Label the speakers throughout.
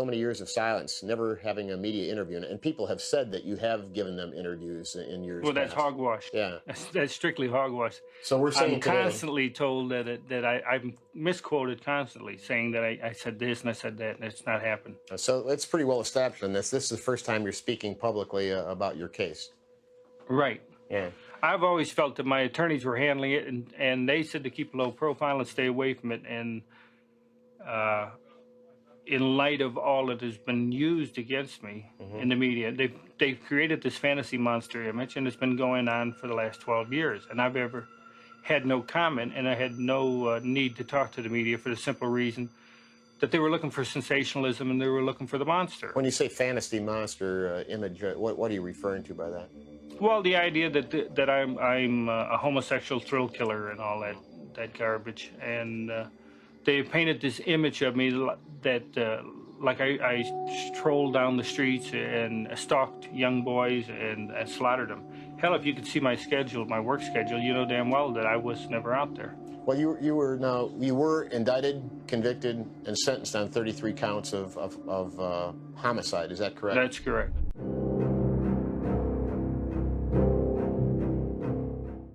Speaker 1: many years of silence, never having a media interview, and people have said that you have given them interviews in years
Speaker 2: Well, that's
Speaker 1: past.
Speaker 2: hogwash.
Speaker 1: Yeah.
Speaker 2: That's strictly hogwash.
Speaker 1: So we're saying
Speaker 2: I'm
Speaker 1: today,
Speaker 2: constantly told that I'm misquoted constantly, saying that I said this and I said that, and it's not happened.
Speaker 1: so it's pretty well established on this. This is the first time you're speaking publicly about your case.
Speaker 2: Right.
Speaker 1: Yeah.
Speaker 2: I've always felt that my attorneys were handling it, and they said to keep a low profile and stay away from it. And in light of all that has been used against me in the media, they've created this fantasy monster image, and it's been going on for the last 12 years. And I've ever had no comment, and I had no need to talk to the media for the simple reason that they were looking for sensationalism and they were looking for the monster.
Speaker 1: When you say fantasy monster image, what are you referring to by that?
Speaker 2: Well, the idea that I'm a homosexual thrill killer and all that garbage, and they painted this image of me that like I strolled down the streets and stalked young boys and slaughtered them. Hell, if you could see my schedule, my work schedule, you know damn well that I was never out there.
Speaker 1: Well, you were indicted, convicted, and sentenced on 33 counts of homicide. Is that correct?
Speaker 2: That's correct.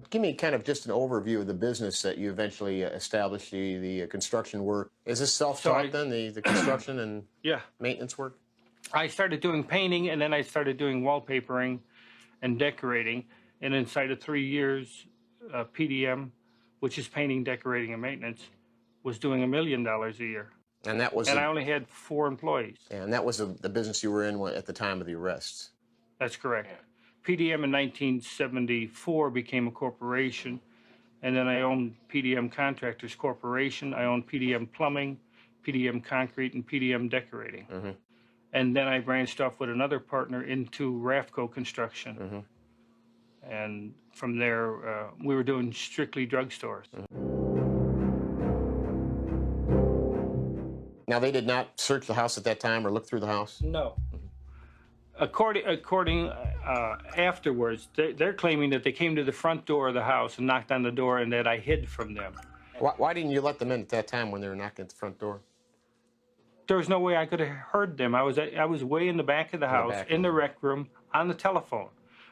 Speaker 1: Give me kind of just an overview of the business that you eventually established, the construction work. Is this self-taught then, the construction and maintenance work?
Speaker 2: I started doing painting, and then I started doing wallpapering and decorating. And inside of 3 years, PDM, which is painting, decorating, and maintenance, was doing $1 million a year.
Speaker 1: And that was.
Speaker 2: And I only had 4 employees.
Speaker 1: And that was the business you were in at the time of the arrests.
Speaker 2: That's correct. PDM in 1974 became a corporation, and then I owned PDM Contractors Corporation. I owned PDM Plumbing, PDM Concrete, and PDM Decorating. And then I branched off with another partner into Rafco Construction. And from there, we were doing strictly drugstores.
Speaker 1: Now, they did not search the house at that time or look through the house?
Speaker 2: No. According afterwards, they're claiming that they came to the front door of the house and knocked on the door and that I hid from them.
Speaker 1: Why didn't you let them in at that time when they were knocking at the front door?
Speaker 2: There was no way I could have heard them. I was way in the back of the house, in the rec room, on the telephone.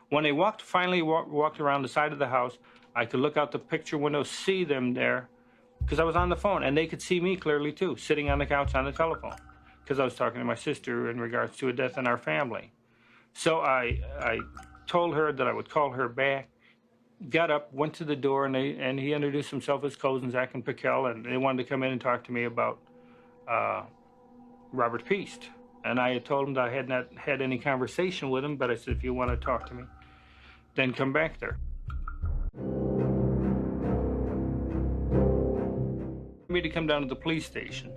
Speaker 2: When they finally walked around the side of the house, I could look out the picture window, see them there, because I was on the phone, and they could see me clearly too, sitting on the couch on the telephone, because I was talking to my sister in regards to a death in our family. So I told her that I would call her back, got up, went to the door, and he introduced himself as Kozenzak and Piquel, and they wanted to come in and talk to me about Robert Piest. And I had told him that I had not had any conversation with him, but I said, if you want to talk to me, then come back there. For me to come down to the police station.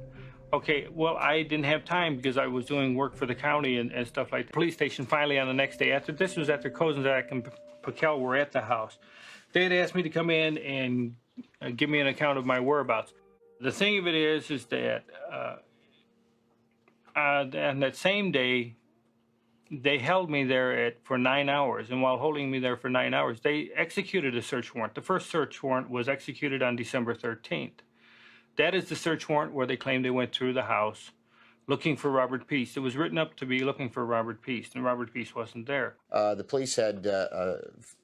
Speaker 2: Okay, well, I didn't have time because I was doing work for the county and stuff like that. The police station finally on the next day, this was after Kozenzak and Piquel were at the house. They had asked me to come in and give me an account of my whereabouts. The thing of it is that on that same day, they held me there for 9 hours, and while holding me there for 9 hours, they executed a search warrant. The first search warrant was executed on December 13th. That is the search warrant where they claimed they went through the house looking for Robert Piest. It was written up to be looking for Robert Piest, and Robert Piest wasn't there.
Speaker 1: The police had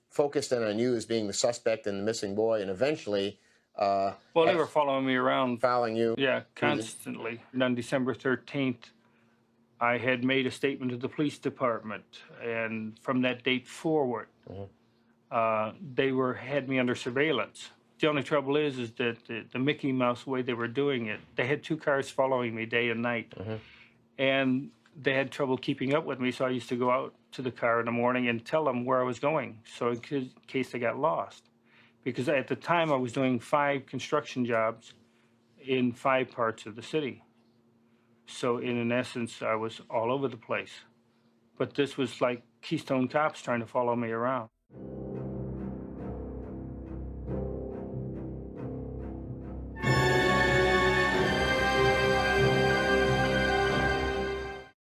Speaker 1: focused in on you as being the suspect in the missing boy, and eventually...
Speaker 2: well, they were following me around.
Speaker 1: Following you?
Speaker 2: Yeah, constantly. And on December 13th, I had made a statement to the police department, and from that date forward, they had me under surveillance. The only trouble is that the Mickey Mouse way they were doing it, they had 2 cars following me day and night, and they had trouble keeping up with me, so I used to go out to the car in the morning and tell them where I was going, so in case they got lost. Because at the time, I was doing 5 construction jobs in 5 parts of the city. So in essence, I was all over the place. But this was like Keystone Cops trying to follow me around.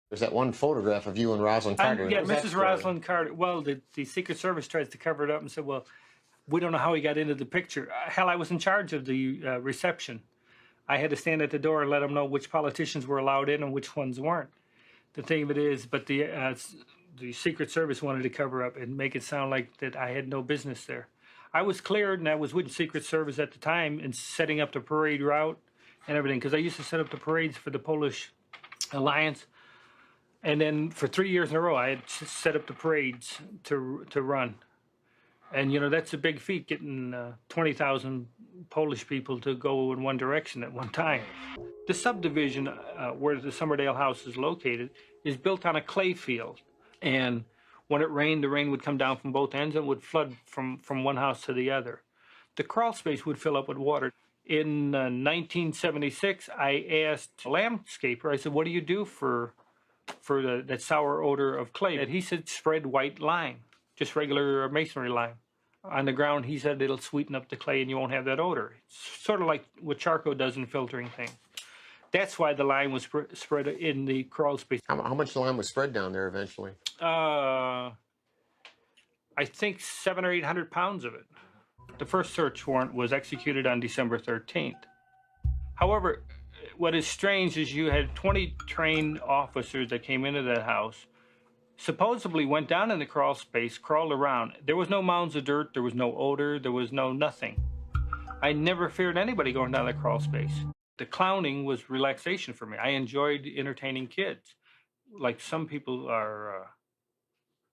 Speaker 1: There's that one photograph of you and Rosalind Carter.
Speaker 2: Yeah, Mrs. Rosalind Carter. Well, the Secret Service tries to cover it up and said, well, we don't know how he got into the picture. Hell, I was in charge of the reception. I had to stand at the door and let them know which politicians were allowed in and which ones weren't. the thing of it is, but the Secret Service wanted to cover up and make it sound like that I had no business there. I was cleared, and I was with the Secret Service at the time and setting up the parade route and everything, because I used to set up the parades for the Polish Alliance. And then for 3 years in a row, I had set up the parades to run. And, you know, that's a big feat, getting 20,000 Polish people to go in one direction at one time. The subdivision where the Summerdale house is located is built on a clay field. And when it rained, the rain would come down from both ends and would flood from one house to the other. The crawl space would fill up with water. In 1976, I asked a landscaper, I said, what do you do for that sour odor of clay? And he said, spread white lime, just regular masonry lime. On the ground, he said, it'll sweeten up the clay and you won't have that odor. It's sort of like what charcoal does in filtering things. That's why the lime was spread in the crawl space.
Speaker 1: How much lime was spread down there eventually?
Speaker 2: I think 700 or 800 pounds of it. The first search warrant was executed on December 13th. However, what is strange is you had 20 trained officers that came into that house, supposedly went down in the crawl space, crawled around. There was no mounds of dirt, there was no odor, there was no nothing. I never feared anybody going down the crawl space. The clowning was relaxation for me. I enjoyed entertaining kids. Like some people are,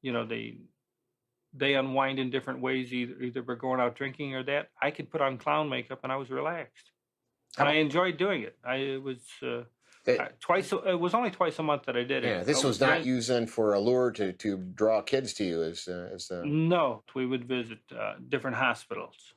Speaker 2: you know, they unwind in different ways, either by going out drinking or that. I could put on clown makeup and I was relaxed. And I enjoyed doing it. It was only twice a month that I did it.
Speaker 1: Yeah, this was not used then for a lure to draw kids to you
Speaker 2: No, we would visit different hospitals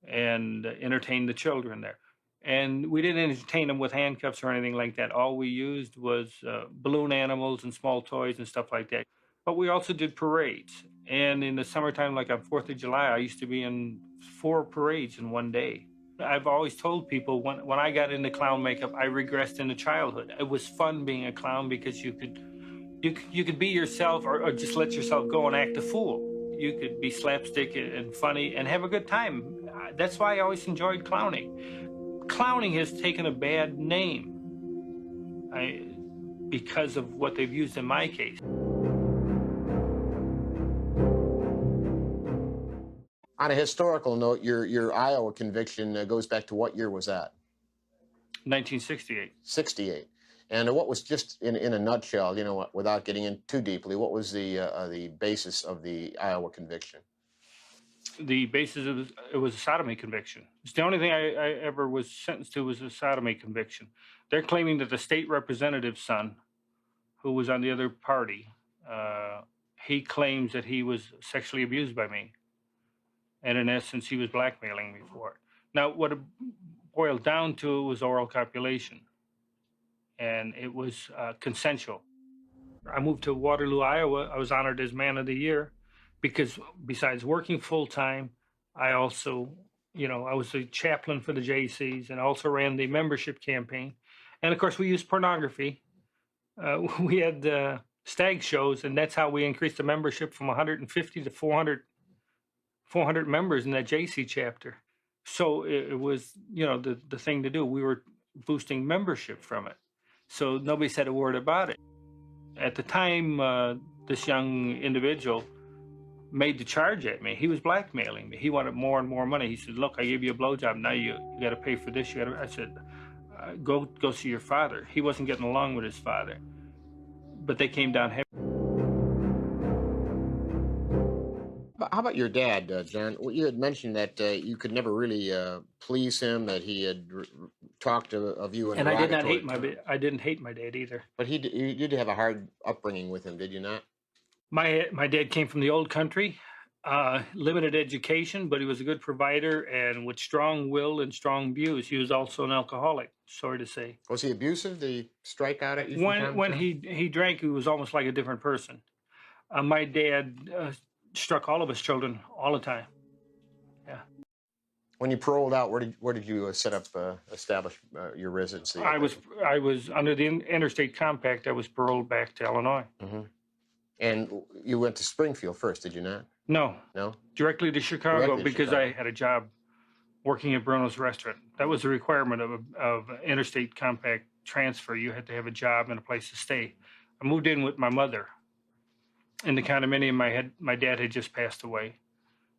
Speaker 2: and entertain the children there. And we didn't entertain them with handcuffs or anything like that. All we used was balloon animals and small toys and stuff like that. But we also did parades. And in the summertime, like on 4th of July, I used to be in 4 parades in one day. I've always told people when I got into clown makeup, I regressed into childhood. It was fun being a clown because you could be yourself or just let yourself go and act a fool. You could be slapstick and funny and have a good time. That's why I always enjoyed clowning. Clowning has taken a bad name because of what they've used in my case.
Speaker 1: On a historical note, your Iowa conviction goes back to what year was that?
Speaker 2: 1968.
Speaker 1: 68. And what was, just in a nutshell, you know, without getting in too deeply, what was the basis of the Iowa conviction?
Speaker 2: The basis of it was a sodomy conviction. It's the only thing I ever was sentenced to was a sodomy conviction. They're claiming that the state representative's son, who was on the other party, he claims that he was sexually abused by me. And in essence, he was blackmailing me for it. Now, what it boiled down to was oral copulation. And it was consensual. I moved to Waterloo, Iowa. I was honored as Man of the Year because besides working full-time, I also, you know, I was a chaplain for the JCs and also ran the membership campaign. And of course, we used pornography. We had stag shows, and that's how we increased the membership from 150 to 400 members in that JC chapter. So it was, you know, the thing to do. We were boosting membership from it. So nobody said a word about it. At the time, this young individual made the charge at me. He was blackmailing me. He wanted more and more money. He said, look, I gave you a blowjob. Now you got to pay for this. I said, go see your father. He wasn't getting along with his father. But they came down heavy.
Speaker 1: How about your dad, John? You had mentioned that you could never really please him, that he had talked of you in
Speaker 2: and I didn't hate my dad either.
Speaker 1: But you did have a hard upbringing with him, did you not?
Speaker 2: My dad came from the old country, limited education, but he was a good provider and with strong will and strong views. He was also an alcoholic, sorry to say.
Speaker 1: Was he abusive? Did he strike out at you?
Speaker 2: When he drank, he was almost like a different person. My dad struck all of his children all the time. Yeah.
Speaker 1: When you paroled out, where did you establish your residency?
Speaker 2: I was under the Interstate Compact. I was paroled back to Illinois.
Speaker 1: Mm-hmm. And you went to Springfield first, did you not?
Speaker 2: No.
Speaker 1: No?
Speaker 2: Directly to Chicago because I had a job working at Bruno's restaurant. That was a requirement of Interstate Compact transfer. You had to have a job and a place to stay. I moved in with my mother in the condominium. My dad had just passed away.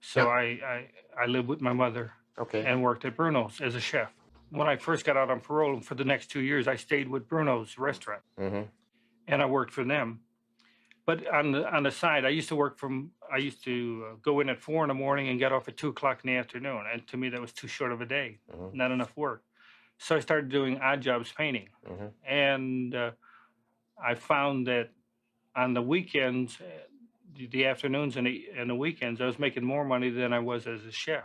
Speaker 2: So I lived with my mother and worked at Bruno's as a chef. When I first got out on parole, for the next 2 years, I stayed with Bruno's restaurant, and I worked for them. But on the side, I used to go in at 4 in the morning and get off at 2 o'clock in the afternoon. And to me, that was too short of a day, not enough work. So I started doing odd jobs painting. And I found that on the weekends, the afternoons and the weekends, I was making more money than I was as a chef,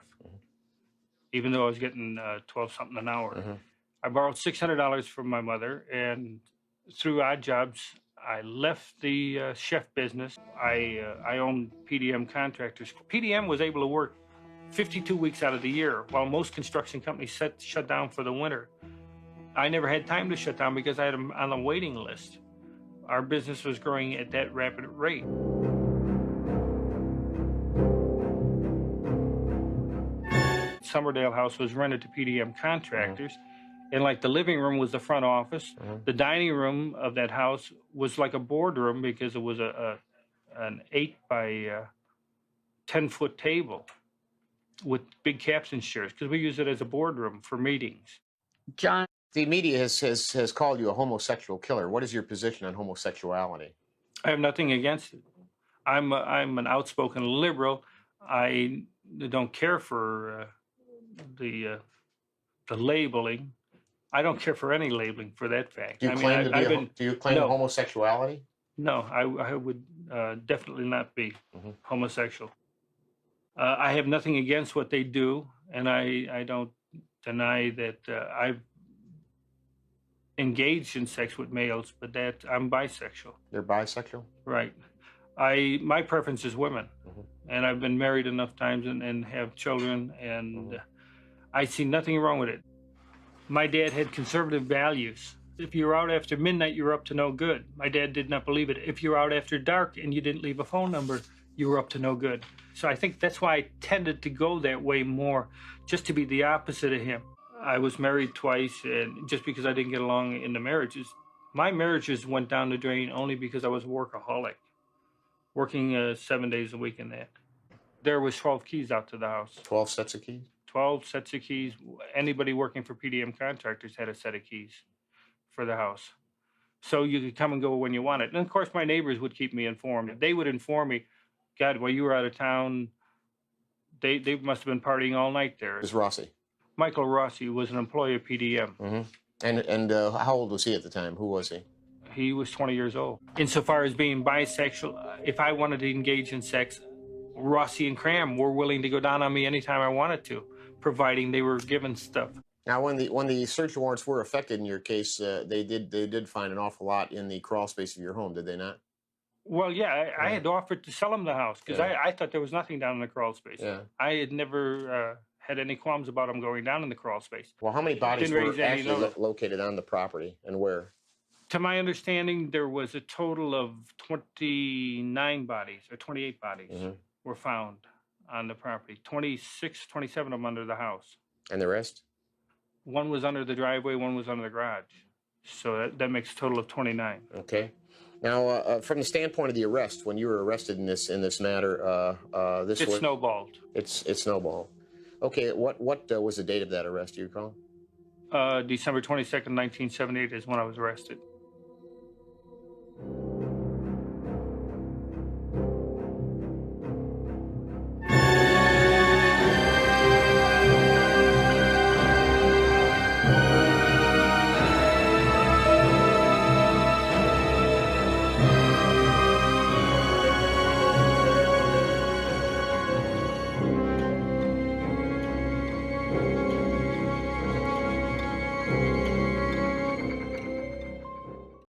Speaker 2: even though I was getting 12-something an hour. I borrowed $600 from my mother, and through odd jobs, I left the chef business. I owned PDM Contractors. PDM was able to work 52 weeks out of the year, while most construction companies shut down for the winter. I never had time to shut down because I had them on a waiting list. Our business was growing at that rapid rate. Summerdale House was rented to PDM Contractors. And like the living room was the front office. The dining room of that house was like a boardroom because it was an 8 by 10-foot table with big captain chairs, because we use it as a boardroom for meetings.
Speaker 3: John,
Speaker 1: the media has called you a homosexual killer. What is your position on homosexuality?
Speaker 2: I have nothing against it. I'm an outspoken liberal. I don't care for the labeling. I don't care for any labeling for that fact.
Speaker 1: Do you claim homosexuality?
Speaker 2: No, I would definitely not be homosexual. I have nothing against what they do, and I don't deny that I've engaged in sex with males, but that I'm bisexual.
Speaker 1: You're bisexual?
Speaker 2: Right. My preference is women, and I've been married enough times and have children, and I see nothing wrong with it. My dad had conservative values. If you're out after midnight, you're up to no good. My dad did not believe it. If you're out after dark and you didn't leave a phone number, you were up to no good. So I think that's why I tended to go that way more, just to be the opposite of him. I was married twice, and just because I didn't get along in the marriages, my marriages went down the drain only because I was a workaholic, working 7 days a week in that. There was 12 keys out to the house.
Speaker 1: 12 sets of keys?
Speaker 2: 12 sets of keys. Anybody working for PDM Contractors had a set of keys for the house. So you could come and go when you wanted. And of course, my neighbors would keep me informed. They would inform me, God, while you were out of town, they must have been partying all night there.
Speaker 1: It was Rossi.
Speaker 2: Michael Rossi was an employee of PDM.
Speaker 1: And how old was he at the time? Who was he?
Speaker 2: He was 20 years old. Insofar as being bisexual, if I wanted to engage in sex, Rossi and Cram were willing to go down on me anytime I wanted to, providing they were given stuff.
Speaker 1: Now, when the search warrants were effected in your case, they did find an awful lot in the crawl space of your home, did they not?
Speaker 2: Well, yeah, I had offered to sell them the house because I thought there was nothing down in the crawl space. I had never had any qualms about them going down in the crawl space.
Speaker 1: Well, how many bodies were actually located on the property, and where?
Speaker 2: To my understanding, there was a total of 29 bodies or 28 bodies were found on the property. 26, 27 of them under the house.
Speaker 1: And the rest?
Speaker 2: One was under the driveway, one was under the garage. So that makes a total of 29.
Speaker 1: Okay. Now, from the standpoint of the arrest, when you were arrested in this matter, it
Speaker 2: snowballed.
Speaker 1: It snowballed. Okay. What was the date of that arrest? Do you recall?
Speaker 2: December 22nd, 1978 is when I was arrested.